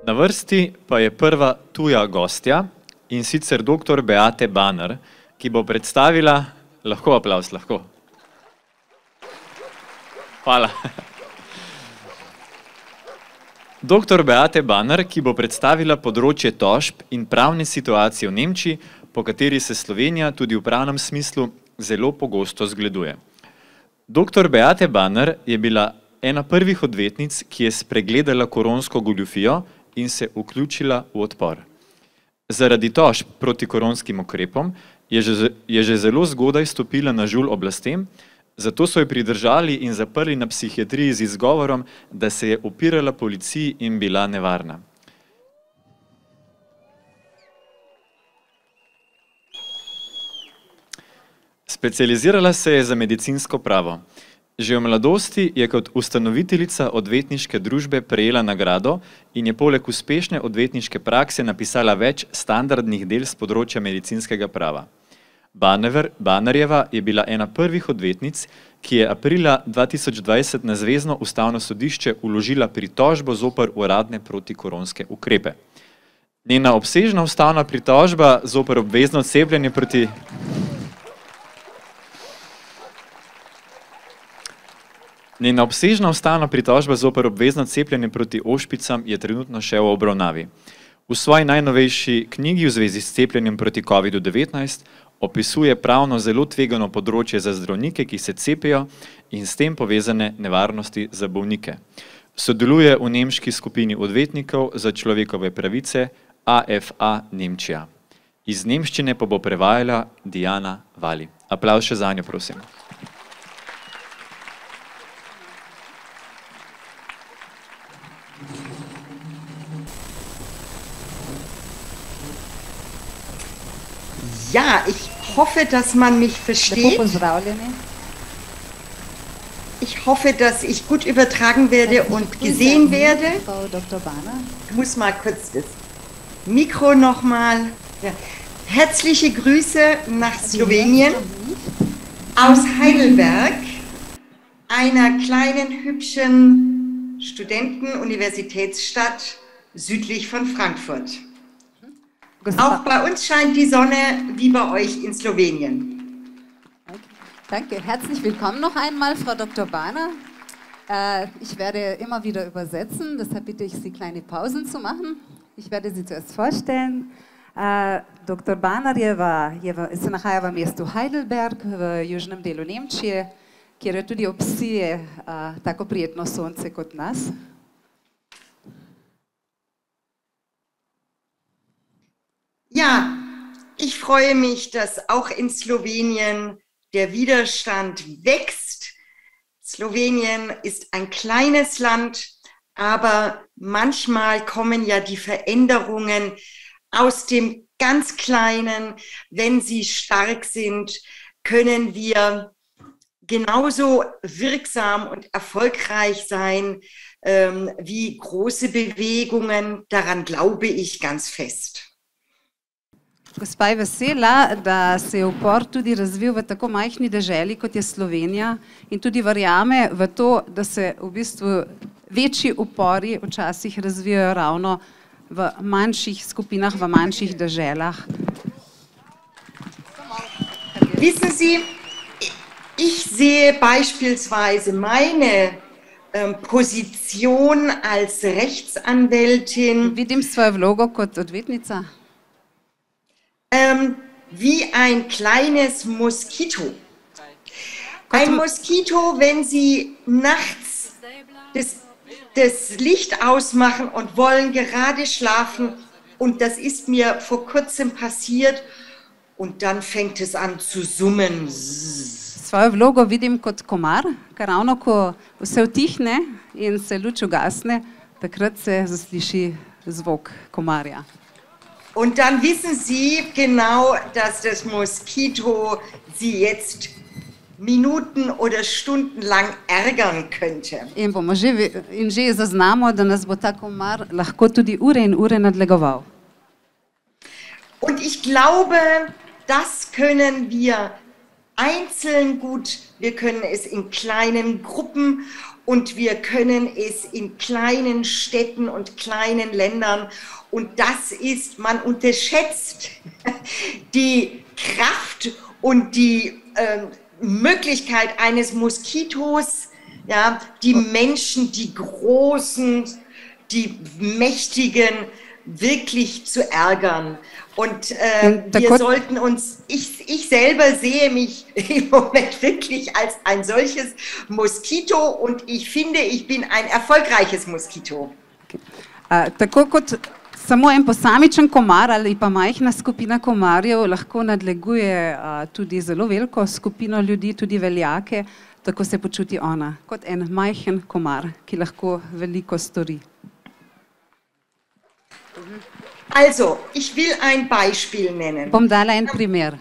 Na vrsti pa je prva tuja gostja, in sicer dr. Beate Banner, ki bo predstavila, lahko aplavz, lahko. Hvala. Dr. Beate Banner, ki bo predstavila področje tožb in pravne situacije v Nemčiji, po kateri se Slovenija tudi v pravnem smislu zelo pogosto zgleduje. Dr. Beate Banner je bila ena prvih odvetnic, ki je spregledala koronsko goljufijo in se vključila v odpor. Zaradi tožb proti koronskim ukrepom je že zelo zgodaj stopila na žulj oblastem, zato so jo pridržali in zaprli na psihiatriji z izgovorom, da se je upirala policiji in bila nevarna. Specializirala se je za medicinsko pravo. Že v mladosti je kot ustanoviteljica odvetniške družbe prejela nagrado in je poleg uspešne odvetniške prakse napisala več standardnih del z področja medicinskega prava. Bannerjeva je bila ena prvih odvetnic, ki je aprila 2020 na Zvezno ustavno sodišče vložila pritožbo zoper uradne protikoronske ukrepe. Njena obsežna ustavna pritožba zoper obvezno cepljenje proti... Njena obsežna ustavna pritožba zoper obvezno cepljenje proti ošpicam je trenutno še v obravnavi. V svoji najnovejši knjigi v zvezi s cepljenjem proti COVID-19 opisuje pravno zelo tvegano področje za zdravnike, ki se cepijo in s tem povezane nevarnosti za bolnike. Sodeluje v nemški skupini odvetnikov za človekove pravice AFA Nemčija. Iz nemščine pa bo prevajala Diana Vali. Aplavz še zanjo, prosim. Ja, ich hoffe, dass man mich versteht. Ich hoffe, dass ich gut übertragen werde und gesehen werde. Ich muss mal kurz das Mikro nochmal. Ja. Herzliche Grüße nach Slowenien aus Heidelberg, einer kleinen, hübschen Studenten-Universitätsstadt südlich von Frankfurt. Auch bei uns scheint die Sonne wie bei euch in Slowenien. Okay. Danke, herzlich willkommen noch einmal, Frau Dr. Banner. Ich werde immer wieder übersetzen, deshalb bitte ich Sie, kleine Pausen zu machen. Ich werde Sie zuerst vorstellen. Dr. Bannerjeva se nahaja v mestu Heidelberg v južnem delu Nemčije, kjer jo tudi obsije tako prijetno sonce kot nas. Ja, ich freue mich, dass auch in Slowenien der Widerstand wächst. Slowenien ist ein kleines Land, aber manchmal kommen ja die Veränderungen aus dem ganz Kleinen. Wenn sie stark sind, können wir genauso wirksam und erfolgreich sein wie große Bewegungen. Daran glaube ich ganz fest. Gospa je vesela, da se je upor tudi razvil v tako majhni deželi, kot je Slovenija, in tudi verjame v to, da se v bistvu večji upori včasih razvijajo ravno v manjših skupinah, v manjših deželah. Wissen Sie, ich sehe beispielsweise meine Position als Rechtsanwältin. Vidim svojo vlogo kot odvetnica. Wie ein kleines Moskito. Ein Moskito, wenn Sie nachts das Licht ausmachen und wollen gerade schlafen, und das ist mir vor kurzem passiert, und dann fängt es an zu summen. Svojo vlogo vidim kot komar, ker ravno ko vse utihne in se luč ugasne, takrat se zasliši zvok komarja. Und dann wissen Sie genau, dass das Moskito Sie jetzt Minuten oder Stunden lang ärgern könnte. In že zaznamo, da nas bo ta komar lahko tudi ure in ure nadlegoval. Und ich glaube, das können wir einzeln gut, wir können es in kleinen Gruppen und wir können es in kleinen Städten und kleinen Ländern. Und das ist, man unterschätzt die Kraft und die Möglichkeit eines Moskitos, ja, die Menschen, die Großen, die Mächtigen wirklich zu ärgern. Und wir sollten uns, ich selber sehe mich im Moment wirklich als ein solches Moskito und ich finde, ich bin ein erfolgreiches Moskito. Tako kot samo en posamičen komar ali pa majhna skupina komarjev lahko nadleguje tudi zelo veliko skupino ljudi, tudi veljake, tako se počuti ona, kot en majhen komar, ki lahko veliko stori. Also, ich will ein Beispiel nennen. Bom dala en primer.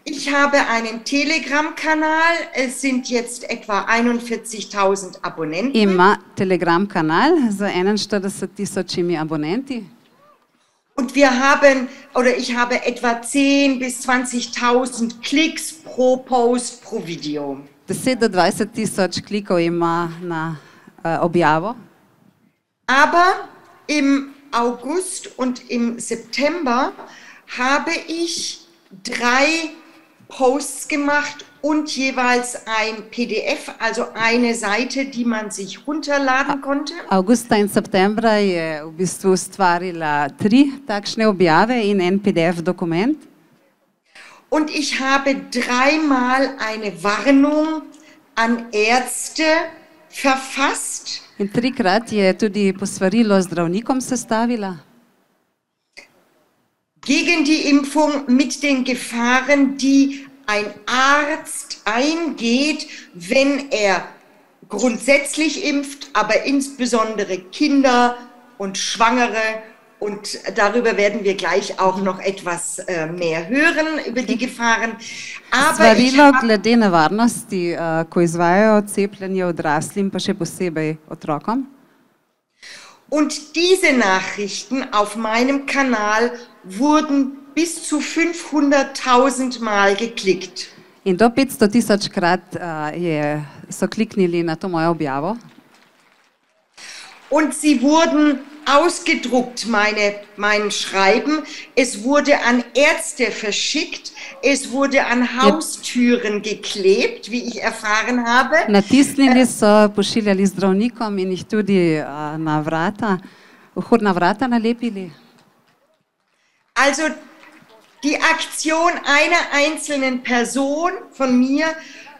Ich habe einen Telegram-Kanal, es sind jetzt etwa 41.000 Abonnenten. Ima Telegram-Kanal z 41.000 abonenti. Und wir haben, oder ich habe etwa 10.000 bis 20.000 Klicks pro Post, pro Video. 10 do 20.000 klikov ima na objavo. Aber im August und im September habe ich 3 Posts gemacht und jeweils ein PDF, also eine Seite, die man sich runterladen konnte. Augusta in septembra je v bistvu ustvarila 3 takšne objave in en PDF-dokument. Und ich habe 3-mal eine Warnung an Ärzte verfasst. In 3-krat je tudi posvarilo zdravnikom sestavila. Gegen die Impfung mit den Gefahren, die ein Arzt eingeht, wenn er grundsätzlich impft, aber insbesondere Kinder und Schwangere. Und darüber werden wir gleich auch noch etwas mehr hören, über die Gefahren. Svarilo glede nevarnosti, ko izvajajo cepljenje odraslim, pa še posebej otrokom. Und diese Nachrichten auf meinem Kanal wurden bis zu 500.000 Mal geklickt. In do 500.000 krat so kliknili na to mojo objavo. Und sie wurden ausgedruckt, mein Schreiben. Es wurde an Ärzte verschickt, es wurde an Haustüren geklebt, wie ich erfahren habe. Natisnili so, pošiljali zdravnikom in jih tudi na vrata, vhodna vrata nalepili. Also die Aktion einer einzelnen Person von mir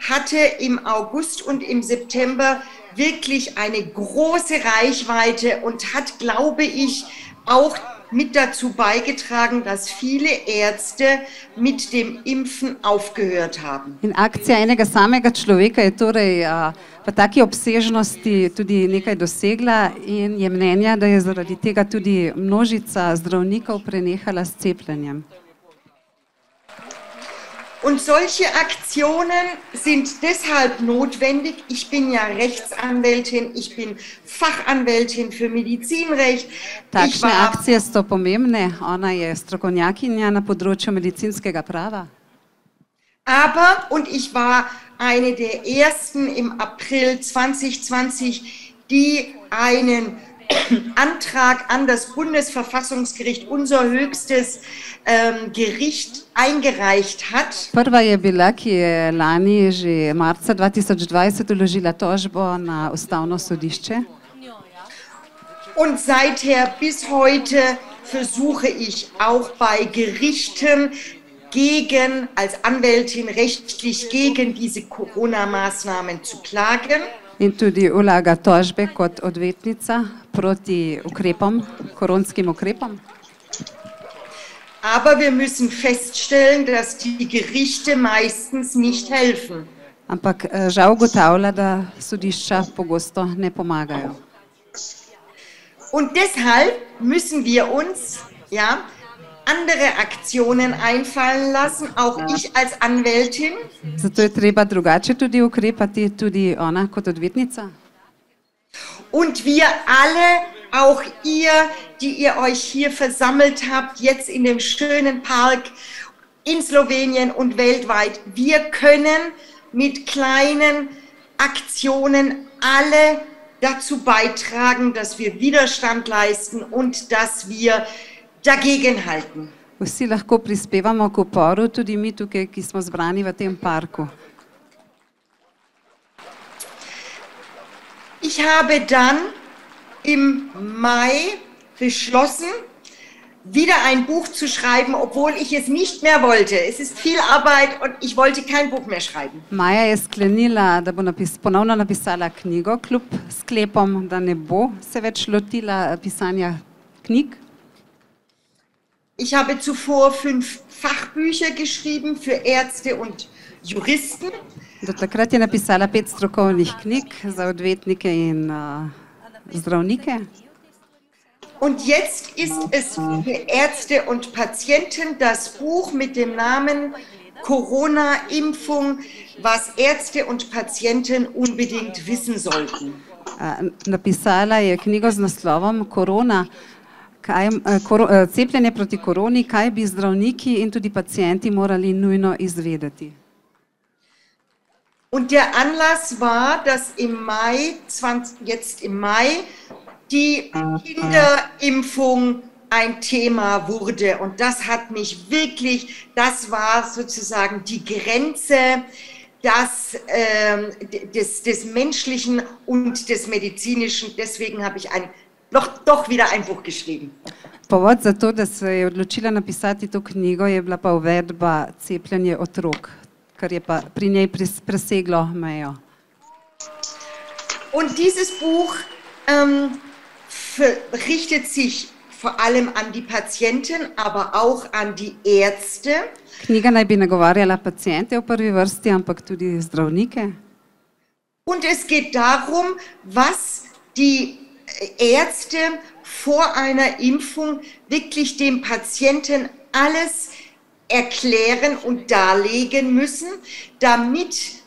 hatte im August und im September wirklich eine große Reichweite und hat, glaube ich, auch mit dazu beigetragen, dass viele Ärzte mit dem Impfen aufgehört haben. In akcija enega samega človeka je torej v taki obsežnosti tudi nekaj dosegla in je mnenja, da je zaradi tega tudi množica zdravnikov prenehala s cepljenjem. Und solche Aktionen sind deshalb notwendig. Ich bin ja Rechtsanwältin, ich bin Fachanwältin für Medizinrecht. Takšne akcije so pomembne. Ona je strokovnjakinja na področju medicinskega prava. Aber, und ich war eine der ersten im April 2020, die einen Antrag an das Bundesverfassungsgericht, unser höchstes Gericht, eingereicht hat. Prva je bila, ki je lani že marca 2020 vložila tožbo na Ustavno sodišče. Und seither bis heute versuche ich auch bei Gerichten als Anwältin rechtlich gegen diese Corona-Maßnahmen zu klagen. In tudi vlaga tožbe kot odvetnica proti ukrepom, koronskim ukrepom. Aber wir müssen feststellen, dass die Gerichte meistens nicht helfen. Ampak žal ugotavlja, da sodišča pogosto ne pomagajo. Und deshalb müssen wir uns andere Aktionen einfallen lassen, auch ich als Anwältin. Zato je treba drugače tudi ukrepati, tudi ona kot odvetnica. Und wir alle, auch ihr, die ihr euch hier versammelt habt, jetzt in dem schönen Park, in Slowenien und weltweit. Wir können mit kleinen Aktionen alle dazu beitragen, dass wir Widerstand leisten und dass wir dagegenhalten. Vsi lahko prispevamo k uporu, tudi mi tukaj, ki smo zbrani v tem parku. Ich habe dann im Mai beschlossen, wieder ein Buch zu schreiben, obwohl ich es nicht mehr wollte. Es ist viel Arbeit und ich wollte kein Buch mehr schreiben. Maja je sklenila, da bo ponovno napisala knjigo, kljub sklepom, da ne bo se več lotila pisanja knjig. Ich habe zuvor 5 Fachbücher geschrieben für Ärzte und Juristen. Do takrat je napisala 5 strokovnih knjig za odvetnike in zdravnike. Und jetzt ist es für Ärzte und Patienten das Buch mit dem Namen Corona-Impfung, was Ärzte und Patienten unbedingt wissen sollten. Napisala je knjigo z naslovom Korona, cepljenje proti koroni, kaj bi zdravniki in tudi pacienti morali nujno izvedeti. Und der Anlass war, dass jetzt im Mai, die Kinderimpfung ein Thema wurde. Und das hat mich wirklich, das war sozusagen die Grenze des Menschlichen und des Medizinischen. Deswegen habe ich doch wieder ein Buch geschrieben. Povod za to, da se je odločila napisati to knjigo, je bila pa uvedba cepljenja otrok, kar je pa pri njej preseglo mejo. Und dieses Buch richtet sich vor allem an die Patienten, aber auch an die Ärzte. Knjiga naj bi nagovarjala paciente v prvi vrsti, ampak tudi zdravnike. Und es geht darum, was die Ärzte vor einer Impfung wirklich dem Patienten alles erklären und darlegen müssen, damit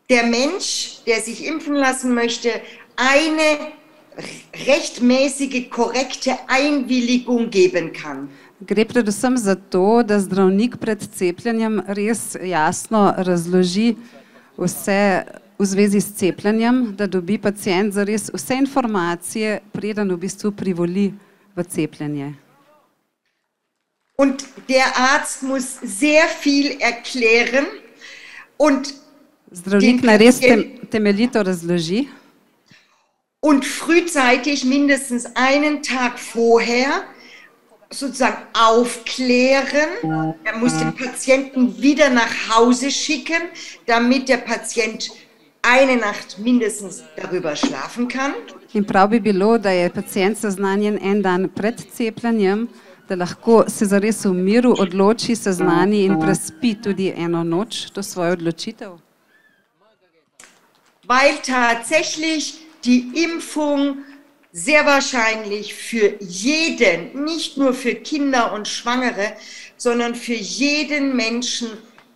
der Mensch, der sich impfen lassen möchte, eine rechtmäßige, korrekte Einwilligung geben kann. Gre predvsem za to, da zdravnik pred cepljenjem res jasno razloži vse v zvezi s cepljenjem, da dobi pacient zares vse informacije, preden v bistvu privoli v cepljenje. Und der Arzt muss sehr viel erklären und zdravnik naj res temeljito razloži. Und frühzeitig, mindestens einen Tag vorher, sozusagen aufklären. Er muss den Patienten wieder nach Hause schicken, damit der Patient eine Nacht mindestens darüber schlafen kann. In prav bi bilo, da je pacient seznanjen en dan pred cepljenjem, da lahko se zares v miru odloči, seznani in prespi tudi eno noč to svojo odločitev. Weil tatsächlich die Impfung sehr wahrscheinlich für jeden, nicht nur für Kinder und Schwangere, sondern für jeden Menschen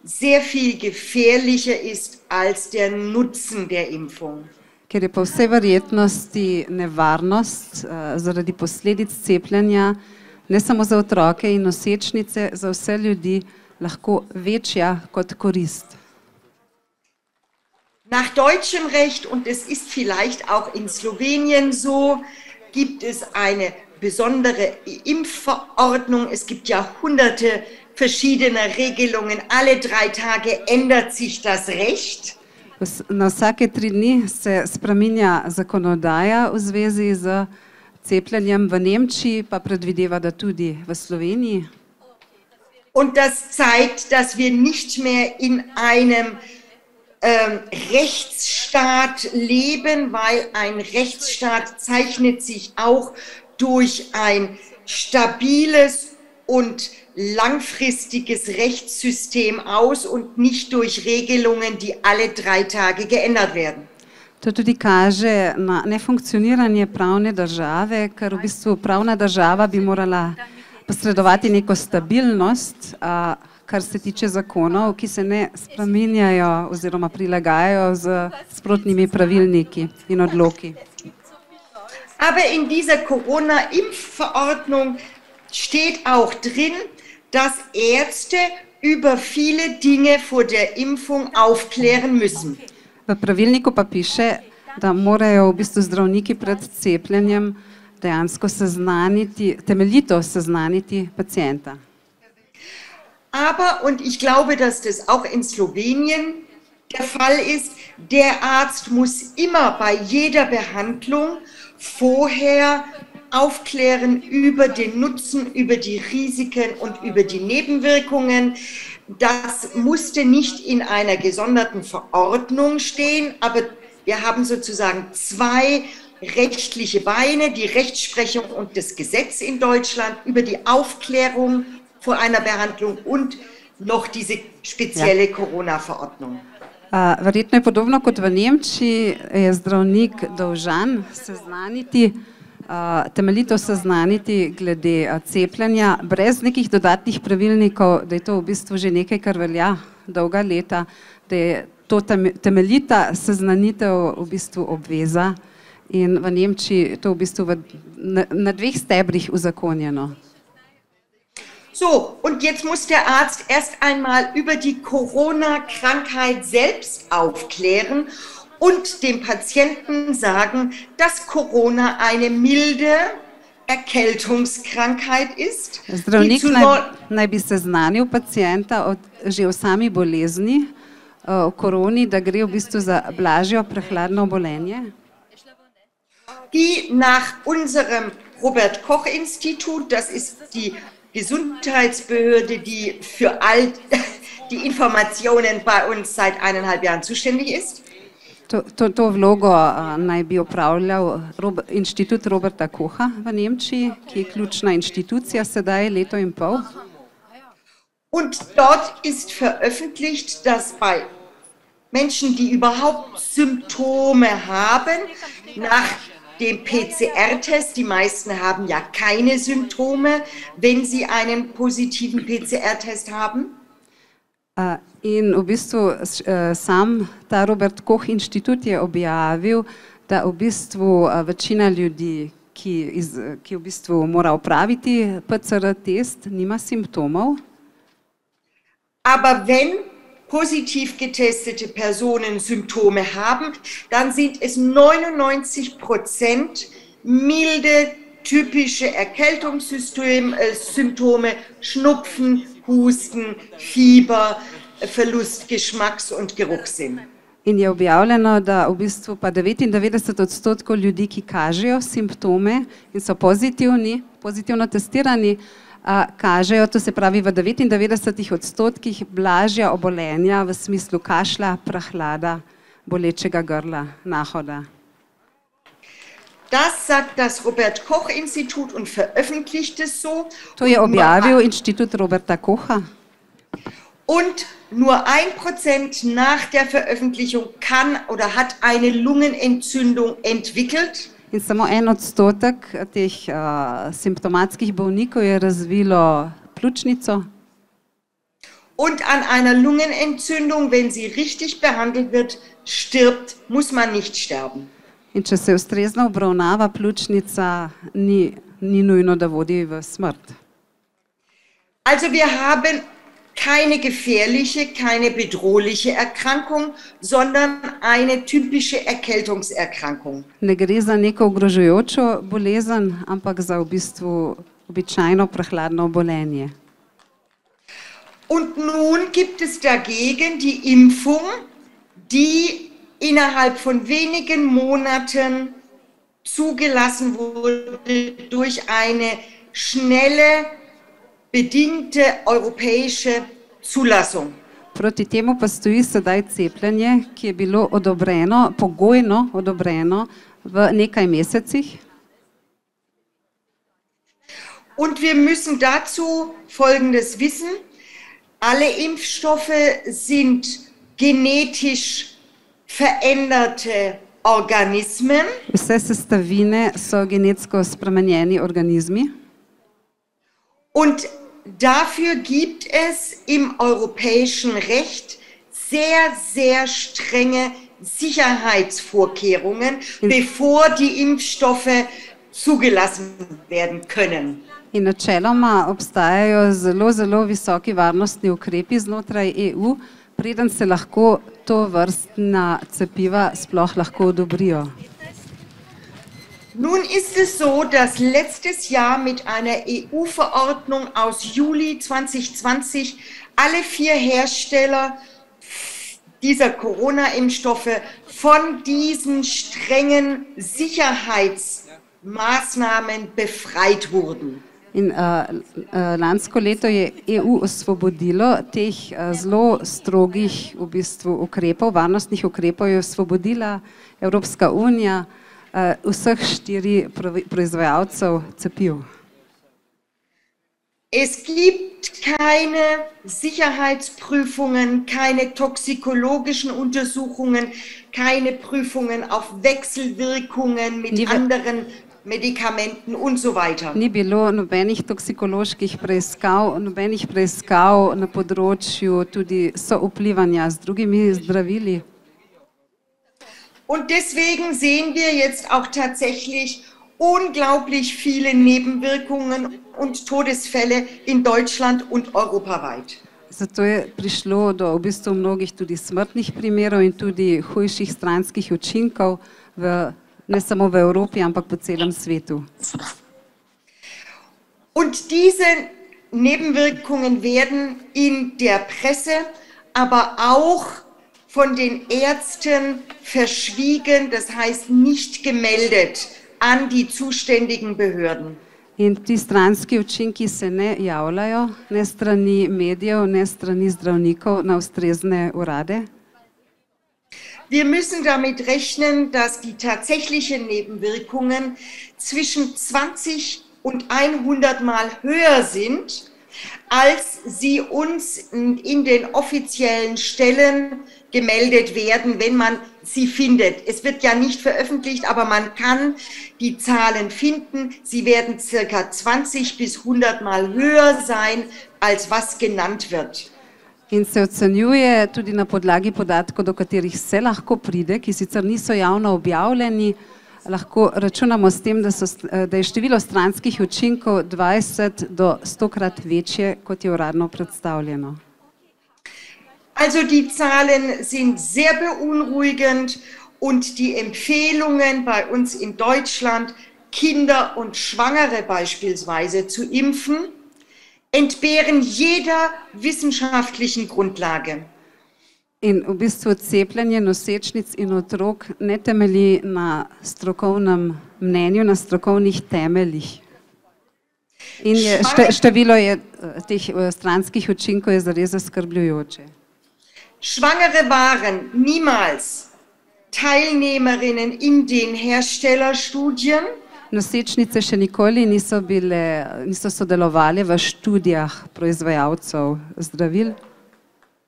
sehr viel gefährlicher ist als der Nutzen der Impfung. Ker je po vsej verjetnosti nevarnost zaradi posledic cepljenja ne samo za otroke in nosečnice, za vse ljudi lahko večja kot korist. Nach deutschem Recht, und es ist vielleicht auch in Slowenien so, gibt es eine besondere Impfverordnung. Es gibt ja hunderte verschiedener Regelungen. Alle 3 Tage ändert sich das Recht. Na vsake 3 dni se spreminja zakonodaja v zvezi z cepljenjem. V Nemčiji pa predvideva, da tudi v Sloveniji. Und das zeigt, dass wir nicht mehr in einem Rechtsstaat leben, weil ein Rechtsstaat zeichnet sich auch durch ein stabiles und langfristiges Rechtssystem aus und nicht durch Regelungen, die alle 3 Tage geändert werden. To tudi kaže na nefunkcioniranje pravne države, ker v bistvu pravna država bi morala posredovati neko stabilnost, kar se tiče zakonov, ki se ne spreminjajo oziroma prilagajajo z sprotnimi pravilniki in odloki. Aber in dieser Corona-Impfverordnung steht auch drin, dass Ärzte über viele Dinge vor der Impfung aufklären müssen. V pravilniku pa piše, da morajo v bistvu zdravniki pred cepljenjem dejansko temeljito seznaniti pacienta. Aber, und ich glaube, dass das auch in Slowenien der Fall ist, der Arzt muss immer bei jeder Behandlung vorher aufklären über den Nutzen, über die Risiken und über die Nebenwirkungen. Das musste nicht in einer gesonderten Verordnung stehen, aber wir haben sozusagen zwei rechtliche Beine, die Rechtsprechung und das Gesetz in Deutschland über die Aufklärung vor einer Behandlung und noch diese spezielle Corona-Verordnung. Verjetno je podobno kot v Nemčiji, je zdravnik dolžan temeljito seznaniti glede cepljenja, brez nekih dodatnih pravilnikov, da je to v bistvu že nekaj, kar velja dolga leta, da je to temeljita seznanitev v bistvu obveza in v Nemčiji to v bistvu na dveh stebrih uzakonjeno. So, und jetzt muss der Arzt erst einmal über die Corona-Krankheit selbst aufklären und dem Patienten sagen, dass Corona eine milde Erkältungskrankheit ist. Zdravnik naj bi seznanil pacienta že o sami bolezni, o koroni, da gre v bistvu za blažjo prehladno obolenje. Die nach unserem Robert-Koch-Institut, das ist die Gesundheitsbehörde, die für all die Informationen bei uns seit 1,5 Jahren zuständig ist. To vlogo naj bi opravljal Inštitut Roberta Kocha v Nemčiji, ki je ključna inštitucija sedaj leto in pol. Und dort ist veröffentlicht, dass bei Menschen, die überhaupt Symptome haben, nach dem PCR-Test, die meisten haben ja keine Symptome, wenn sie einen positiven PCR-Test haben. In v bistvu sam ta Robert Koch inštitut je objavil, da v bistvu večina ljudi, ki v bistvu mora opraviti PCR-test, nima simptomov. Aber wenn positiv getestete Personen Symptome haben, dann sind es 99% milde, typische Erkältungssymptome, Schnupfen, Husten, Fieber, Verlust Geschmacks- und Geruchssinn. In je objavljeno, da v bistvu pa 99% ljudi, ki kažejo simptome in so pozitivno testirani, kažejo, to se pravi v 99% blažja obolenja v smislu kašlja, prahlada, bolečega grla, nahoda. Das sagt das Robert-Koch-Institut und veröffentlicht es so. To je objavil Inštitut Roberta Kocha. Und nur 1% nach der Veröffentlichung kann oder hat eine Lungenentzündung entwickelt. In samo 1% teh simptomatskih bolnikov je razvilo pljučnico. Und an einer Lungenentzündung, wenn sie richtig behandelt wird, stirbt, muss man nicht sterben. In če se ustrezno obravnava pljučnica, ni nujno, da vodi v smrt. Also wir haben keine gefährliche, keine bedrohliche Erkrankung, sondern eine typische Erkältungserkrankung. Ne gre za neko ogrožajočo bolezen, ampak za v bistvu običajno prehladno obolenje. Und nun gibt es dagegen die Impfung, die innerhalb von wenigen Monaten zugelassen wurde durch eine schnelle, bedingte europäische Zulassung. Proti temu pa stoji sedaj cepljenje, ki je bilo odobreno, pogojno odobreno v nekaj mesecih. Und wir müssen dazu Folgendes wissen. Alle Impfstoffe sind genetisch veränderte Organismen. Vse sestavine so genetsko spremenjeni organizmi. Und dafür gibt es im europäischen Recht sehr, sehr strenge Sicherheitsvorkehrungen, bevor die Impfstoffe zugelassen werden können. In načeloma obstajajo zelo, zelo visoki varnostni ukrepi znotraj EU, preden se lahko to vrstna cepiva sploh lahko odobrijo. Nun ist es so, dass letztes Jahr mit einer EU-Verordnung aus Juli 2020 alle 4 Hersteller dieser Corona-Impfstoffe von diesen strengen Sicherheitsmaßnahmen befreit wurden. In lansko leto je EU osvobodilo teh zelo strogih v bistvu ukrepov, varnostnih ukrepov je osvobodila Evropska unija vseh 4 proizvajalcev cepiv. Es gibt keine Sicherheitsprüfungen, keine toxikologischen Untersuchungen, keine Prüfungen auf Wechselwirkungen mit anderen Medikamenten und so weiter. Ni bilo nobenih toksikoloških preiskav, nobenih preiskav na področju tudi souvplivanja z drugimi zdravili. Und deswegen sehen wir jetzt auch tatsächlich unglaublich viele Nebenwirkungen und Todesfälle in Deutschland und europaweit. Zato je prišlo do v bistvu mnogih tudi smrtnih primerov in tudi hujših stranskih učinkov, ne samo v Evropi, ampak po celem svetu. Und diese Nebenwirkungen werden in der Presse, aber auch von den Ärzten verschwiegen, das heißt nicht gemeldet an die zuständigen Behörden. In ti stranski učinki se ne javljajo, ne strani medijev, ne strani zdravnikov na ustrezne urade. Wir müssen damit rechnen, dass die tatsächlichen Nebenwirkungen zwischen 20 und 100 Mal höher sind, als sie uns in den offiziellen Stellen gemeldet werden, wenn man sie findet. Es wird ja nicht veröffentlicht, aber man kann die Zahlen finden. Sie werden circa 20 bis 100 Mal höher sein, als was genannt wird. In se ocenjuje tudi na podlagi podatkov, do katerih se lahko pride, ki sicer niso javno objavljeni, lahko računamo s tem, da je število stranskih učinkov 20 do 100-krat večje, kot je uradno predstavljeno. Also die Zahlen sind sehr beunruhigend und die Empfehlungen bei uns in Deutschland, Kinder und Schwangere beispielsweise zu impfen, entbehren jeder wissenschaftlichen Grundlage. In v bistvu cepljenje nosečnic in otrok ne temelji na strokovnem mnenju, na strokovnih temeljih. In število teh stranskih učinkov je zares zaskrbljujoče. Schwangere waren niemals Teilnehmerinnen in den Herstellerstudien. Nosečnice še nikoli niso sodelovali v študijah proizvajalcev zdravil.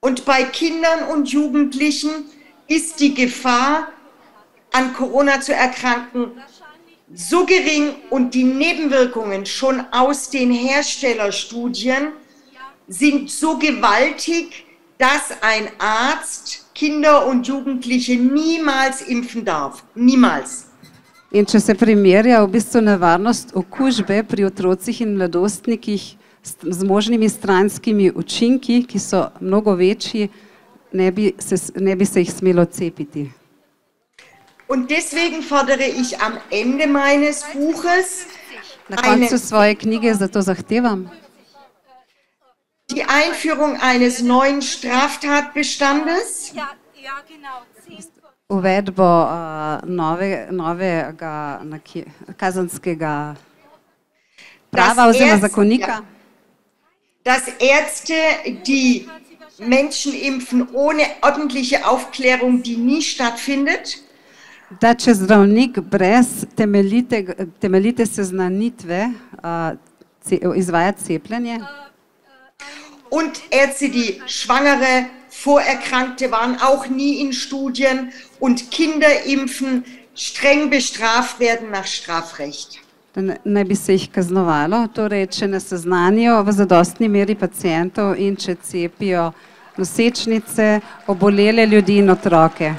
Und bei Kindern und Jugendlichen ist die Gefahr, an Corona zu erkranken, so gering und die Nebenwirkungen schon aus den Herstellerstudien sind so gewaltig, dass ein Arzt Kinder und Jugendliche niemals impfen darf. Niemals. In če se primerja v bistvu nevarnost okužbe pri otrocih in mladostnikih z možnimi stranskimi učinki, ki so mnogo večji, ne bi se jih smelo cepiti. Und deswegen fordere ich am Ende meines Buches Na koncu svoje knjige zato zahtevam die Einführung eines neuen Straftatbestandes. Uvedbo novega kazenskega prava oziroma zakonika. Dass Ärzte, die Menschen impfen ohne ordentliche Aufklärung, die nie stattfindet. Da če zdravnik brez temeljite seznanitve izvaja cepljenje. Und Ärzte, die Schwangere, Vorerkrankte waren auch nie in Studien und Kinderimpfen streng bestraft werden nach Strafrecht. Naj bi se jih kaznovalo, torej če ne seznanijo v zadostni meri pacientov in če cepijo nosečnice, obolele ljudi in otroke.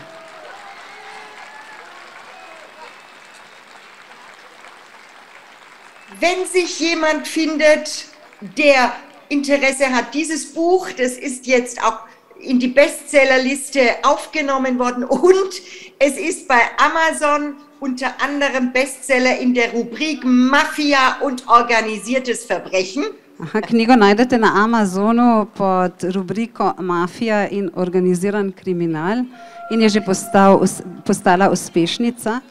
wenn sich jemand findet, der Interesse hat, dieses Buch, das ist jetzt auch in die Bestsellerliste aufgenommen worden und es ist bei Amazon unter anderem Bestseller in der Rubrik Mafia und organisiertes Verbrechen. Knjigo najdete na Amazonu pod rubriko Mafija in organiziran kriminal in je že postala uspešnica.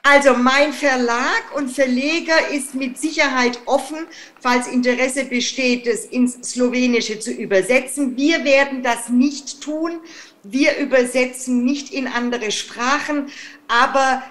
Also mein Verlag und Verleger ist mit Sicherheit offen, falls Interesse besteht, es ins Slowenische zu übersetzen. Wir werden das nicht tun. Wir übersetzen nicht in andere Sprachen, aber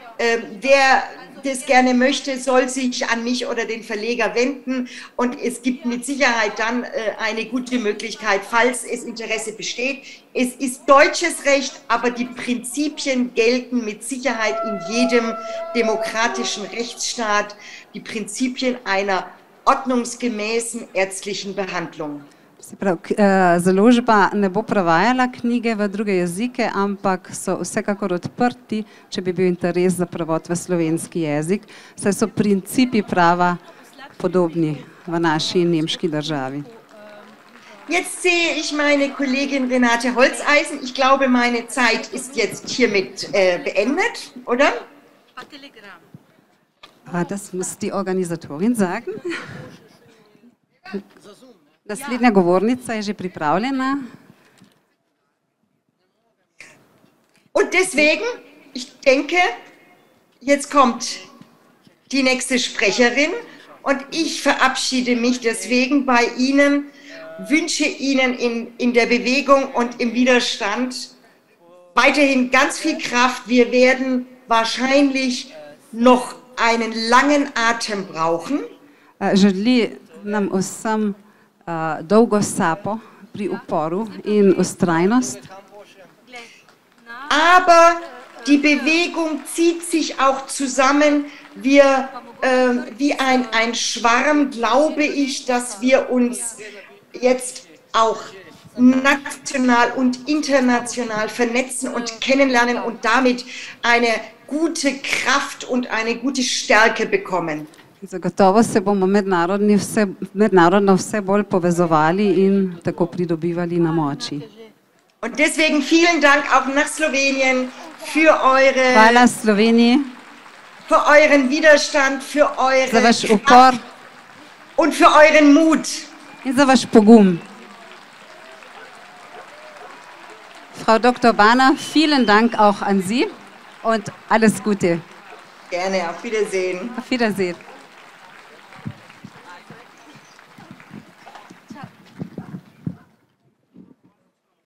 wer das gerne möchte, soll sich an mich oder den Verleger wenden und es gibt mit Sicherheit dann eine gute Möglichkeit, falls es Interesse besteht. Es ist deutsches Recht, aber die Prinzipien gelten mit Sicherheit in jedem demokratischen Rechtsstaat, die Prinzipien einer ordnungsgemäßen ärztlichen Behandlung. Se pravi, založba ne bo prevajala knjige v druge jezike, ampak so vsekakor odprti, če bi bil interes za prevod v slovenski jezik, saj so principi prava podobni v naši nemški državi. Jetzt sehe ich meine Kollegin Renate Holzeisen. Ich glaube, meine Zeit ist jetzt hiermit beendet, oder? Das muss die Organisatorin sagen. Naslednja govornica je že pripravljena. Und deswegen, ich denke, jetzt kommt die nächste Sprecherin und ich verabschiede mich deswegen bei Ihnen, wünsche Ihnen in der Bewegung und im Widerstand weiterhin ganz viel Kraft. Wir werden wahrscheinlich noch einen langen Atem brauchen. Želi nam vsem dolgo sapo pri uporu in vztrajnost. Aber die Bewegung zieht sich auch zusammen. Wir, wie ein Schwarm, glaube ich, dass wir uns jetzt auch national und international vernetzen und kennenlernen und damit eine gute Kraft und eine gute Stärke bekommen. Zagotovo se bomo mednarodno vse bolj povezovali in tako pridobivali na moči. Und deswegen vielen Dank auch nach Slowenien für Hvala Sloveniji für euren Widerstand, für eure za vaš upor und für euren Mut. In za vaš pogum. Frau Dr. Baner, vielen Dank auch an Sie und alles Gute. Gerne, auf Wiedersehen. Auf Wiedersehen.